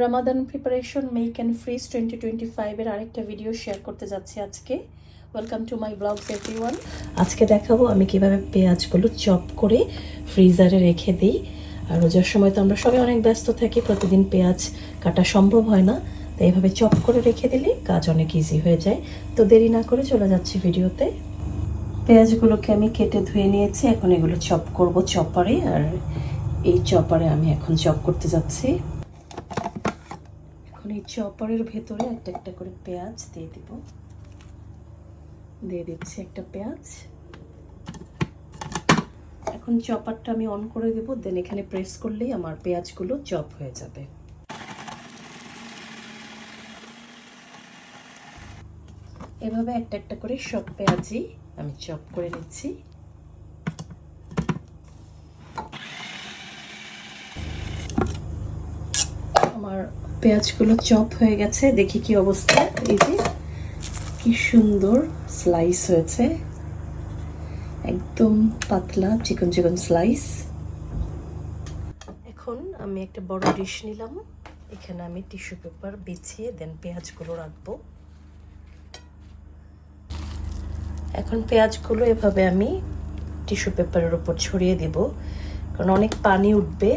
Ramadan preparation make and freeze 2025 আরেকটা video share করতে যাচ্ছি আজকে। Welcome to my blogs everyone. আজকে দেখাবো আমি কিভাবে পেঁয়াজগুলো চপ করে ফ্রিজারে রেখে দিই। আর রোজার সময় তো আমরা সবাই অনেক ব্যস্ত থাকি, প্রতিদিন পেঁয়াজ কাটা সম্ভব হয় না, তো এইভাবে চপ করে রেখে দিলে কাজ অনেক ইজি হয়ে যায়। তো দেরি না করে চলে যাচ্ছি ভিডিওতে। পেঁয়াজগুলোকে আমি কেটে ধুয়ে নিয়েছি, এখন এগুলো চপ করব চপারে। আর এই চপারে আমি এখন চপ করতে যাচ্ছি। এখন এই চপারের ভেতরে একটা একটা করে পেঁয়াজ দিয়ে দিব। দিয়ে দিচ্ছি একটা পেঁয়াজ। এখন চপারটা আমি অন করে দেব, দেন এখানে প্রেস করলেই আমার পেঁয়াজগুলো চপ হয়ে যাবে। এভাবে একটা একটা করে সব পেঁয়াজই আমি চপ করে নিচ্ছি। আমার পেঁয়াজগুলো চপ হয়ে গেছে, দেখি কি অবস্থা। এই যে কি সুন্দর স্লাইস হয়েছে, একদম পাতলা চিকন চিকন স্লাইস। এখন আমি একটা বড় ডিশ নিলাম, এখানে আমি টিস্যু পেপার বিছিয়ে দেন পেঁয়াজগুলো রাখবো। এখন পেঁয়াজগুলো এভাবে আমি টিস্যু পেপারের উপর ছড়িয়ে দিব, কারণ অনেক পানি উঠবে।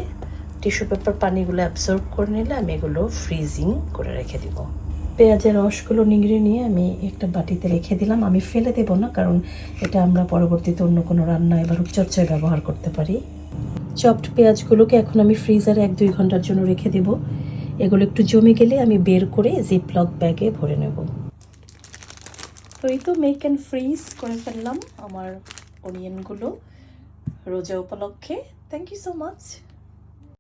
টিস্যু পেপার পানিগুলো অ্যাবসর্ব করে নিলে আমি এগুলো ফ্রিজিং করে রেখে দিব। পেঁয়াজের রসগুলো নিংড়ে নিয়ে আমি একটা বাটিতে রেখে দিলাম। আমি ফেলে দেব না, কারণ এটা আমরা পরবর্তীতে অন্য কোনো রান্নায় বা রূপচর্চায় ব্যবহার করতে পারি। চপড পেঁয়াজগুলোকে এখন আমি ফ্রিজারে 1-2 ঘন্টার জন্য রেখে দেব। এগুলো একটু জমে গেলে আমি বের করে জিপলক ব্যাগে ভরে নেব। তো এই তো মেক অ্যান্ড ফ্রিজ করে ফেললাম আমার অনিয়নগুলো রোজা উপলক্ষে। Thank you so much.